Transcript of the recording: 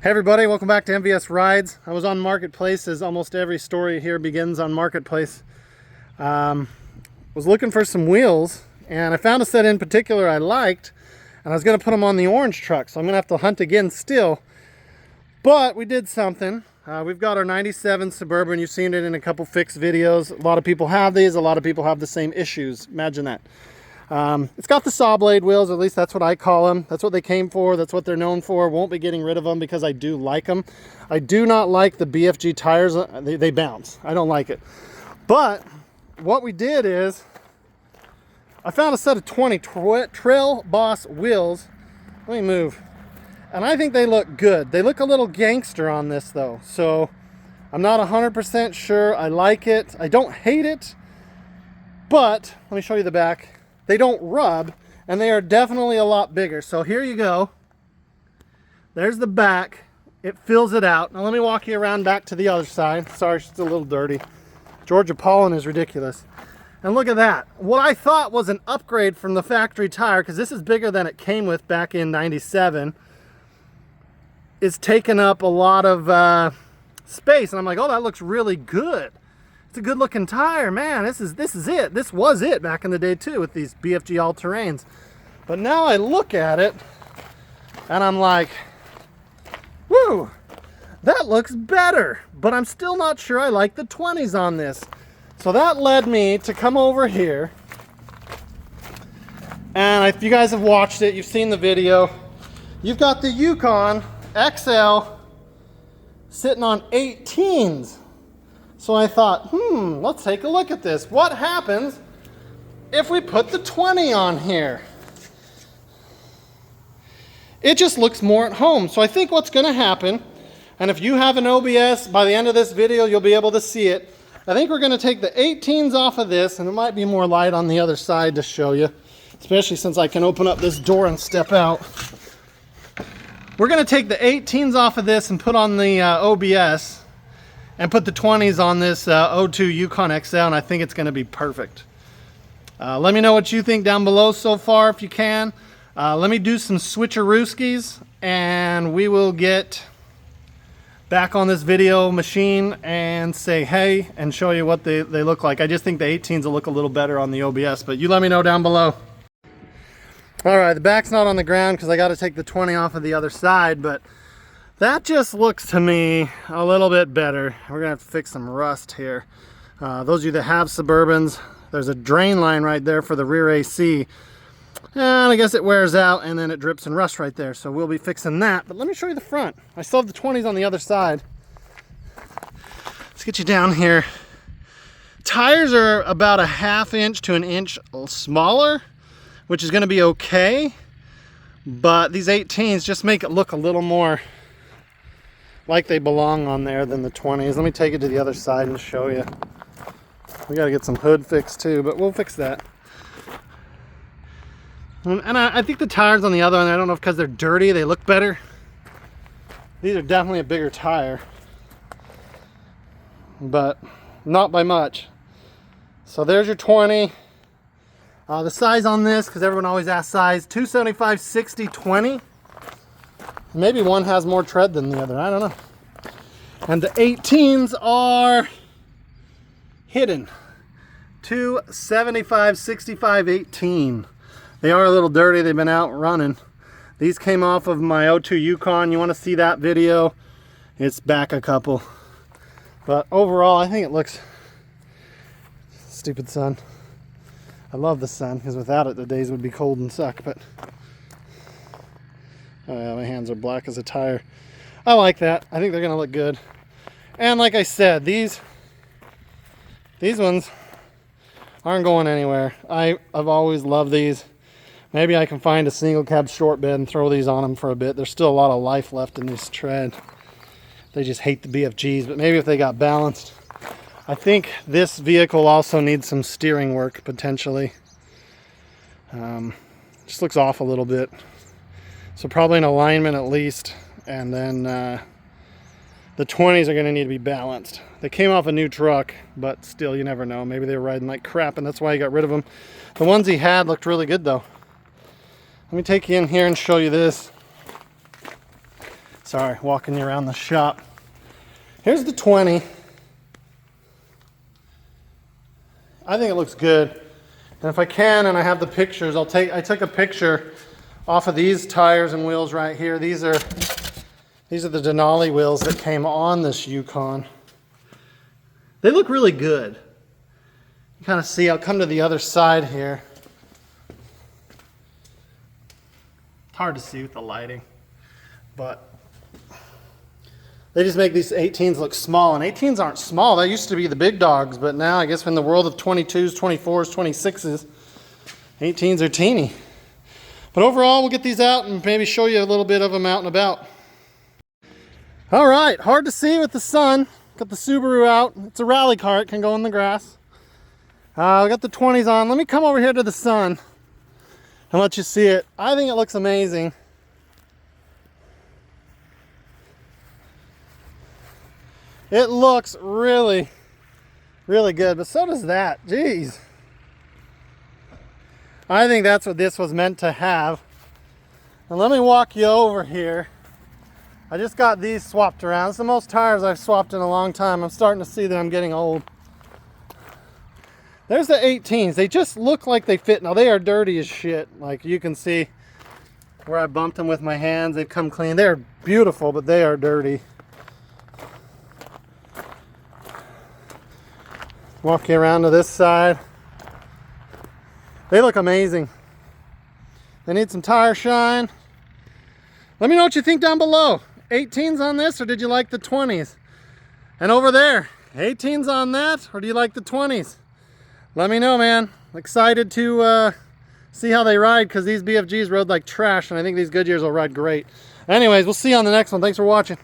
Hey everybody, welcome back to NBS Rides. I was on Marketplace, as almost every story here begins on Marketplace. Was looking for some wheels, and I found a set in particular I liked, and I was going to put them on the orange truck, so I'm going to have to hunt again still. But we did something. We've got our 97 Suburban. You've seen it in a couple fixed videos. A lot of people have these. A lot of people have the same issues. Imagine that. It's got the saw blade wheels, at least that's what I call them. That's what they came for. That's what they're known for. Won't be getting rid of them because I do like them. I do not like the BFG tires. They bounce. I don't like it. But what we did is I found a set of 20 Trail Boss wheels. Let me move. And I think they look good. They look a little gangster on this though. So I'm not 100% sure I like it. I don't hate it. But let me show you the back. They don't rub, and they are definitely a lot bigger. So here you go. There's the back. It fills it out. Now let me walk you around back to the other side. Sorry, it's a little dirty. Georgia pollen is ridiculous. And look at that. What I thought was an upgrade from the factory tire, because this is bigger than it came with back in '97, is taking up a lot of space. And I'm like, oh, that looks really good. It's a good looking tire, man. This is it. This was it back in the day too with these BFG all-terrains. But now I look at it and I'm like, woo, that looks better. But I'm still not sure I like the 20s on this. So that led me to come over here. And if you guys have watched it, you've seen the video. You've got the Yukon XL sitting on 18s. So I thought, let's take a look at this. What happens if we put the 20 on here? It just looks more at home. So I think what's going to happen, and if you have an OBS, by the end of this video, you'll be able to see it. I think we're going to take the 18s off of this, and there might be more light on the other side to show you, especially since I can open up this door and step out. We're going to take the 18s off of this and put on the OBS. And put the 20s on this 02 Yukon XL, and I think it's going to be perfect. Let me know what you think down below so far if you can. Let me do some switcherooskies, and we will get back on this video machine and say hey and show you what they look like. I just think the 18s will look a little better on the OBS, but you let me know down below. All right, the back's not on the ground because I got to take the 20 off of the other side, but that just looks to me a little bit better. We're gonna have to fix some rust here. Those of you that have Suburbans, there's a drain line right there for the rear AC. And I guess it wears out and then it drips and rust right there. So we'll be fixing that. But let me show you the front. I still have the 20s on the other side. Let's get you down here. Tires are about a ½ inch to an inch smaller, which is gonna be okay. But these 18s just make it look a little more like they belong on there than the 20s. Let me take it to the other side and show you. We got to get some hood fixed too, but we'll fix that. And I think the tires on the other one, I don't know if because they're dirty, they look better. These are definitely a bigger tire, but not by much. So there's your 20. The size on this, because everyone always asks size, 275, 60, 20. Maybe one has more tread than the other, I don't know. And the 18s are hidden. 275, 65, 18. They are a little dirty, they've been out running. These came off of my 02 Yukon. You want to see that video? It's back a couple. But overall, I think it looks... Stupid sun. I love the sun, because without it, the days would be cold and suck, but... Oh yeah, my hands are black as a tire. I like that. I think they're gonna look good. And like I said, these ones aren't going anywhere. I've always loved these. Maybe I can find a single cab short bed and throw these on them for a bit. There's still a lot of life left in this tread. They just hate the BFGs, but maybe if they got balanced. I think this vehicle also needs some steering work potentially. Just looks off a little bit. So probably an alignment at least, and then the 20s are going to need to be balanced. They came off a new truck, but still, you never know. Maybe they were riding like crap, and that's why he got rid of them. The ones he had looked really good, though. Let me take you in here and show you this. Sorry, walking you around the shop. Here's the 20. I think it looks good. And if I can, and I have the pictures, I took a picture off of these tires and wheels right here. These are the Denali wheels that came on this Yukon. They look really good. You kind of see, I'll come to the other side here. It's hard to see with the lighting, but they just make these 18s look small, and 18s aren't small. That used to be the big dogs, but now I guess in the world of 22s, 24s, 26s, 18s are teeny. But overall, we'll get these out and maybe show you a little bit of them out and about. All right, hard to see with the sun. Got the Subaru out. It's a rally car, it can go in the grass. We got the 20s on. Let me come over here to the sun and let you see it. I think it looks amazing. It looks really, really good, but so does that. Jeez. I think that's what this was meant to have. And let me walk you over here. I just got these swapped around. It's the most tires I've swapped in a long time. I'm starting to see that I'm getting old. There's the 18s. They just look like they fit. Now they are dirty as shit. Like you can see where I bumped them with my hands. They've come clean. They're beautiful, but they are dirty. Walk you around to this side. They look amazing. They need some tire shine. Let me know what you think down below. 18s on this, or did you like the 20s? And over there, 18s on that, or do you like the 20s? Let me know, man. Excited to see how they ride, because these BFGs rode like trash, and I think these Goodyears will ride great. Anyways, we'll see you on the next one. Thanks for watching.